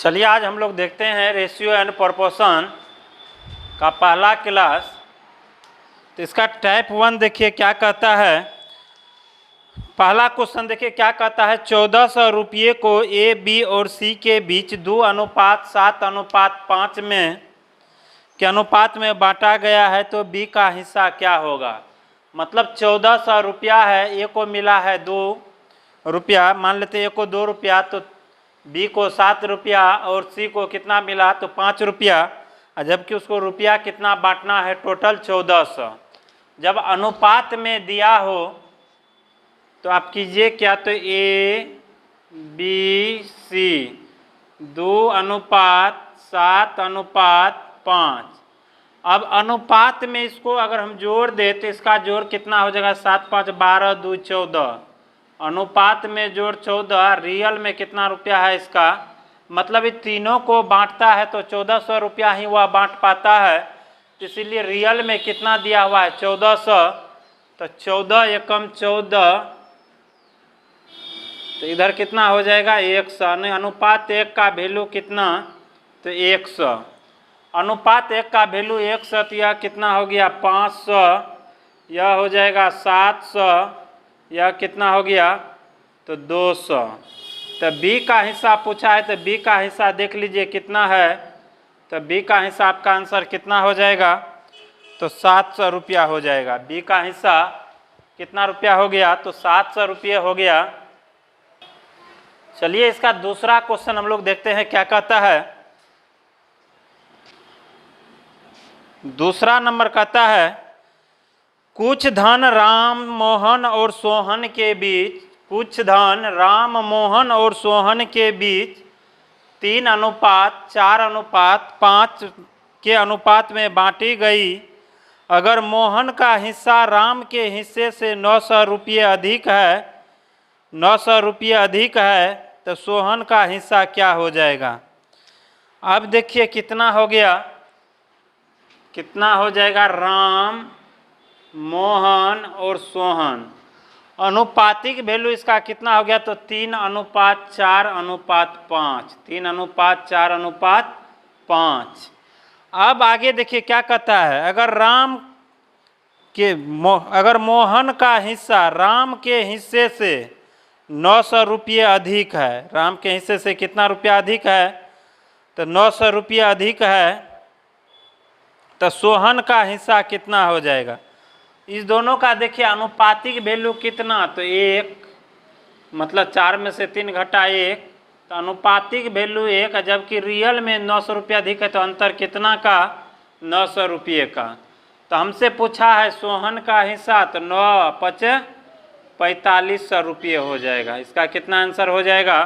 चलिए आज हम लोग देखते हैं रेशियो एंड प्रोपोर्शन का पहला क्लास। तो इसका टाइप 1 देखिए क्या कहता है। पहला क्वेश्चन देखिए क्या कहता है, 1400 रुपये को ए बी और सी के बीच 2:7:5 में के अनुपात में बांटा गया है, तो बी का हिस्सा क्या होगा। मतलब 1400 रुपया है, ए को मिला है 2 रुपया, मान लेते ए को 2 रुपया, तो बी को 7 रुपया और सी को कितना मिला तो 5 रुपया, जबकि उसको रुपया कितना बांटना है, टोटल 1400। जब अनुपात में दिया हो तो आप कीजिए क्या, तो ए बी सी 2:7:5। अब अनुपात में इसको अगर हम जोड़ दे तो इसका जोड़ कितना हो जाएगा, 7 5 12 2 14। अनुपात में जोड़ 14, रियल में कितना रुपया है इसका, मतलब ये तीनों को बांटता है तो 1400 रुपया ही वह बांट पाता है, तो इसीलिए रियल में कितना दिया हुआ है 1400। तो 14 एकम 14, तो इधर कितना हो जाएगा 100। अनुपात 1 का वैल्यू कितना, तो 100। अनुपात 1 का वैल्यू 100, तो यह कितना हो गया 500, यह हो जाएगा 700, यह कितना हो गया तो 200। तो बी का हिस्सा पूछा है, तो बी का हिस्सा देख लीजिए कितना है, तो बी का हिस्सा आपका आंसर कितना हो जाएगा, तो 700 रुपया हो जाएगा। बी का हिस्सा कितना रुपया हो गया, तो 700 रुपये हो गया। चलिए इसका दूसरा क्वेश्चन हम लोग देखते हैं क्या कहता है। दूसरा नंबर कहता है, कुछ धन राम मोहन और सोहन के बीच, कुछ धन राम मोहन और सोहन के बीच 3:4:5 के अनुपात में बांटी गई। अगर मोहन का हिस्सा राम के हिस्से से 900 रुपये अधिक है, 900 रुपये अधिक है, तो सोहन का हिस्सा क्या हो जाएगा। अब देखिए कितना हो गया, कितना हो जाएगा, राम मोहन और सोहन, अनुपातिक वैल्यू इसका कितना हो गया, तो 3:4:5, 3:4:5। अब आगे देखिए क्या कहता है, अगर मोहन का हिस्सा राम के हिस्से से 900 रुपये अधिक है, राम के हिस्से से कितना रुपया अधिक है, तो 900 रुपया अधिक है, तो सोहन का हिस्सा कितना हो जाएगा। इस दोनों का देखिए अनुपातिक वैल्यू कितना, तो 1, मतलब 4 में से 3 घटा 1, तो अनुपातिक वैल्यू 1, जबकि रियल में 900 रुपया अधिक है, तो अंतर कितना का, 900 रुपये का। तो हमसे पूछा है सोहन का हिस्सा, तो 9 5 4500 रुपये हो जाएगा। इसका कितना आंसर हो जाएगा,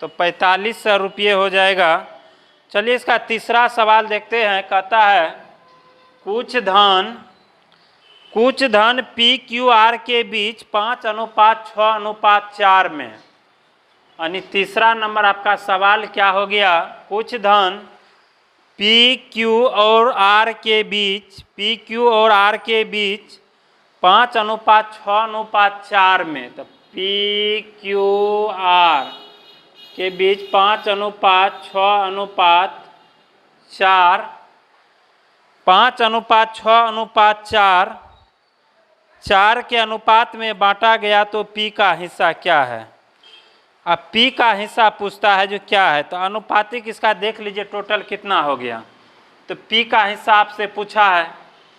तो 4500 रुपये हो जाएगा। चलिए इसका तीसरा सवाल देखते हैं। कहता है, कुछ धन पी क्यू आर के बीच 5:6:4 में, यानी तीसरा नंबर आपका सवाल क्या हो गया, कुछ धन पी क्यू और आर के बीच, पी क्यू और आर के बीच 5:6:4 में, तो पी क्यू आर के बीच 5:6:4, 5:6:4 4 के अनुपात में बांटा गया, तो पी का हिस्सा क्या है। अब पी का हिस्सा पूछता है जो क्या है, तो अनुपातिक इसका देख लीजिए टोटल कितना हो गया। तो पी का हिस्सा आपसे पूछा है,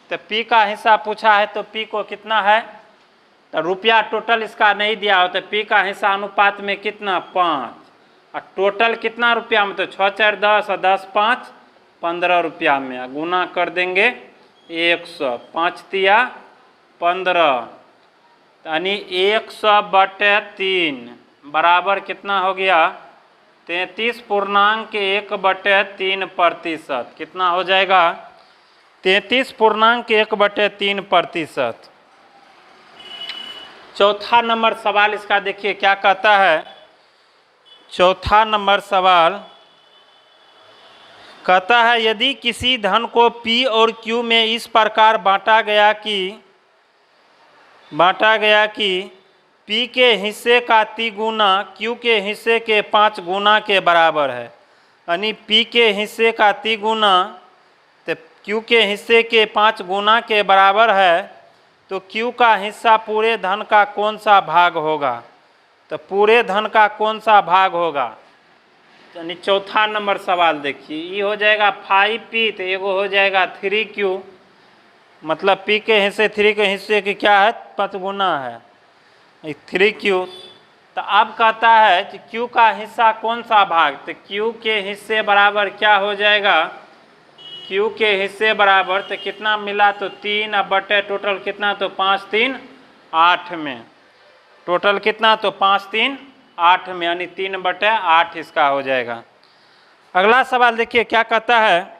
तो पी का हिस्सा पूछा है, तो पी को कितना है, तो रुपया टोटल इसका नहीं दिया हो, तो पी का हिस्सा अनुपात में कितना 5, और टोटल कितना रुपया में, तो 6 4 10 और 10 5 15 रुपया में गुना कर देंगे 100, 5 तिया 15, यानी 100/3 बराबर कितना हो गया 33.1/3%। कितना हो जाएगा 33.1/3%। चौथा नंबर सवाल इसका देखिए क्या कहता है। चौथा नंबर सवाल कहता है, यदि किसी धन को P और Q में इस प्रकार बांटा गया कि P के हिस्से का 3 गुना Q के हिस्से के 5 गुना के बराबर है। यानी P के हिस्से का 3 गुना, तो Q के हिस्से के 5 गुना के बराबर है, तो Q का हिस्सा पूरे धन का कौन सा भाग होगा? तो पूरे धन का कौन सा भाग होगा? यानी चौथा नंबर सवाल देखिए, ये हो जाएगा 5P, तो एगो हो जाएगा 3Q, मतलब P के हिस्से 3 के हिस्से की क्या है? 5 गुना है 3Q। तो अब कहता है कि Q का हिस्सा कौन सा भाग? तो Q के हिस्से बराबर क्या हो जाएगा? Q के हिस्से बराबर तो कितना मिला? तो 3, अब बटे टोटल कितना? तो 5 3 8 में, टोटल कितना? तो 5 3 8 में, यानी 3/8 इसका हो जाएगा। अगला सवाल देखिए क्या कहता है।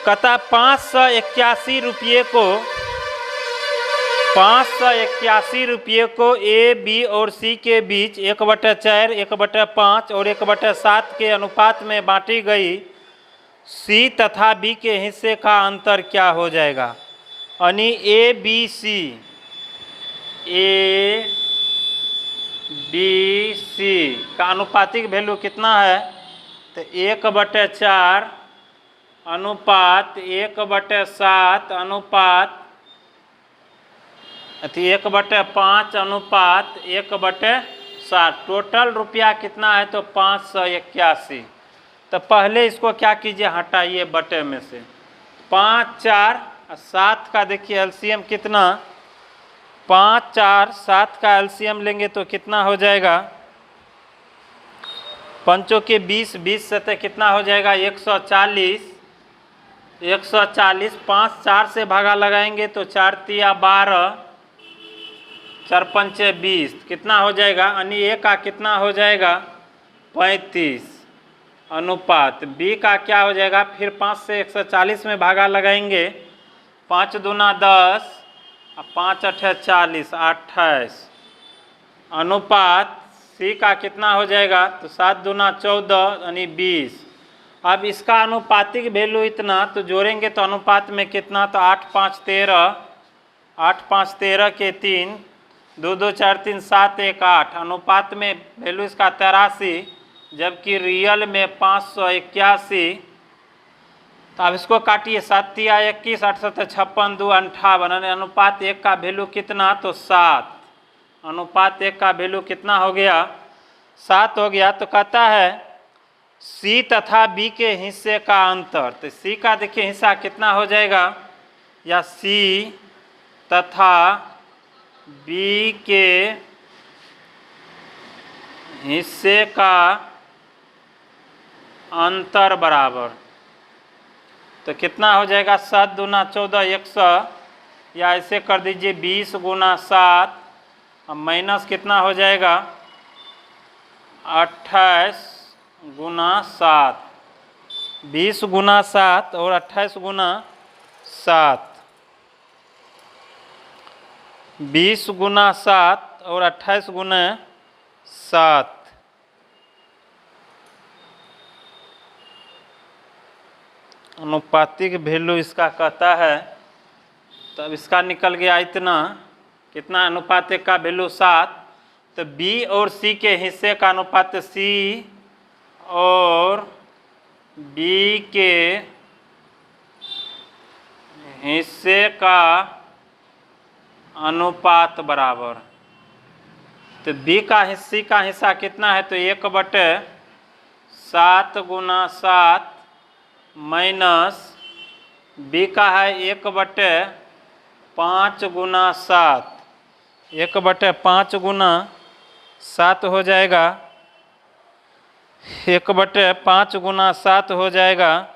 कहता 581 रुपये को 581 रुपये को A, B और C के बीच 1/4, 1/5 और 1/7 के अनुपात में बांटी गई C तथा B के हिस्से का अंतर क्या हो जाएगा? यानी A, B, C का अनुपातिक वैल्यू कितना है? तो 1/4 अनुपात 1/7 अनुपात 1/5 अनुपात 1/7, टोटल रुपया कितना है? तो 581। तो पहले इसको क्या कीजिए, हटाइए बटे में से। 5 4 7 का देखिए एलसीएम कितना? 5 4 7 का एलसीएम लेंगे तो कितना हो जाएगा? 5 के 20, 20 से कितना हो जाएगा? 140, 140। 5 4 से भागा लगाएंगे तो 4 तिया 12, 4 पंचे 20, कितना हो जाएगा? यानी A का कितना हो जाएगा? 35 अनुपात B का क्या हो जाएगा? फिर 5 से 140 में भागा लगाएंगे, 5 दूना 10, 5 8 40, 28 अनुपात C का कितना हो जाएगा? तो 7 दूना 14, यानी 20। अब इसका अनुपातिक वैल्यू इतना, तो जोड़ेंगे तो अनुपात में कितना? तो 8 5 13, 8 5 13 के 3, 2 2 4 3 7 1 8, अनुपात में वैल्यू इसका 83, जबकि रियल में 581। तो अब इसको काटिए, 7 तिया 21, 8 7 56, 2 58, अनुपात 1 का वैल्यू कितना? तो 7, अनुपात 1 का वैल्यू कितना हो गया? 7 हो गया। तो कहता है C तथा B के हिस्से का अंतर, तो C का देखिए हिस्सा कितना हो जाएगा? या C तथा B के हिस्से का अंतर बराबर, तो कितना हो जाएगा? 7 दूना 14, 100, या ऐसे कर दीजिए 20 गुना 7, माइनस कितना हो जाएगा? 28 गुना 7, 20 गुना 7 और 28 गुना 7, 20 गुना 7 और 28 गुना 7, अनुपातिक वैल्यू इसका कहता है। तो अब इसका निकल गया इतना, कितना? अनुपात 1 का वैल्यू 7। तो B और C के हिस्से का अनुपात, C और B के हिस्से का अनुपात बराबर, तो B का हिस्से का हिस्सा कितना है? तो 1/7 गुना 7 माइनस B का है 1/5 गुना 7, 1/5 गुना 7 हो जाएगा, 1/5 गुना 7 हो जाएगा,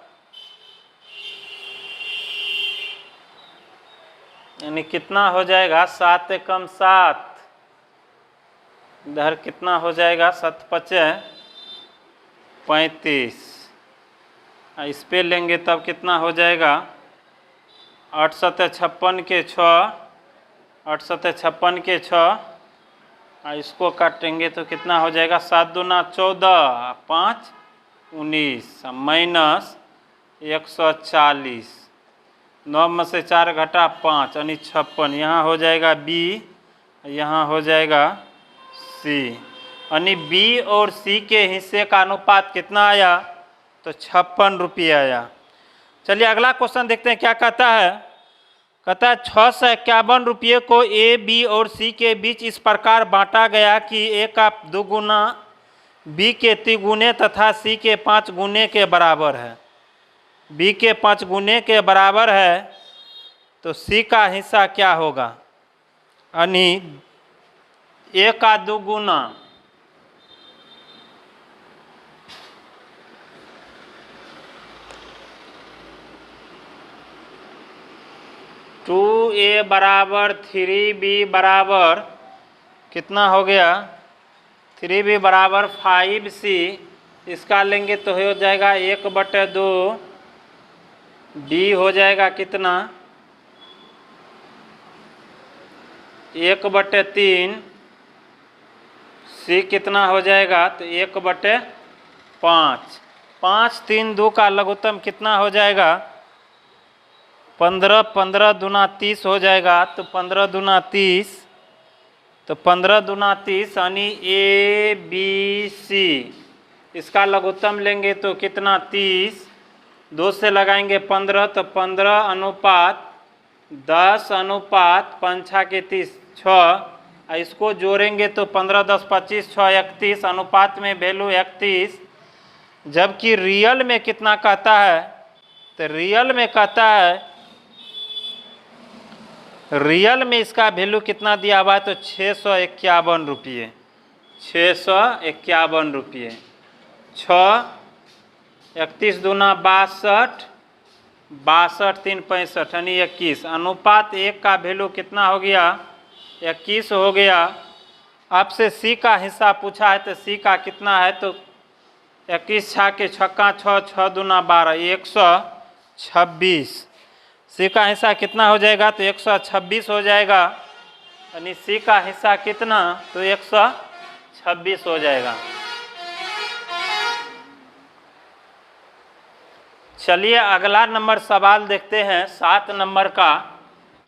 यानी कितना हो जाएगा? 7 एकम 7, इधर कितना हो जाएगा? 7 5 35, इस पे लेंगे तब कितना हो जाएगा? 8 7 56 के 6, 8 7 56 के 6, इसको काटेंगे तो कितना हो जाएगा? 7 दूना 14, 5 19, माइनस 140, 9 में से 4 घटा 5, यानी 56, यहाँ हो जाएगा B, यहाँ हो जाएगा C। यानी बी और सी के हिस्से का अनुपात कितना आया, तो 56 रुपये आया। चलिए अगला क्वेश्चन देखते हैं क्या कहता है। कहता है 651 रुपये को ए, बी और सी के बीच इस प्रकार बांटा गया कि ए का 2 गुना, बी के 3 गुने तथा सी के 5 गुने के बराबर है। बी के 5 गुने के बराबर है तो सी का हिस्सा क्या होगा, यानी ए का 2 गुना, टू ए बराबर 3b बराबर कितना हो गया, 3b बराबर 5c। इसका लेंगे तो हो जाएगा 1/2, डी हो जाएगा कितना 1/3, सी कितना हो जाएगा तो 1/5। 5 3 2 का लघुत्तम कितना हो जाएगा 15, 15 दूना 30 हो जाएगा। तो 15 दूना 30, तो 15 दूना 30 यानी ए बी सी, इसका लघुत्तम लेंगे तो कितना 30, 2 से लगाएंगे 15, तो 15 अनुपात 10 अनुपात 5 के 30 6, इसको जोड़ेंगे तो 15 10 25 6 31, अनुपात में वैल्यू 31। जबकि रियल में कितना कहता है, तो रियल में कहता है, रियल में इसका वैल्यू कितना दिया हुआ है तो 651 रुपये, 651 रुपये। 6 31 दूना 62, 62 3 65 यानी 21, अनुपात 1 का वैल्यू कितना हो गया 21 हो गया। आपसे सी का हिस्सा पूछा है तो सी का कितना है तो 21 6 के 6 6 दूना 12, 126। सी का हिस्सा कितना हो जाएगा तो 126 हो जाएगा, यानी सी का हिस्सा कितना तो 126 हो जाएगा। चलिए अगला नंबर सवाल देखते हैं 7 नंबर का।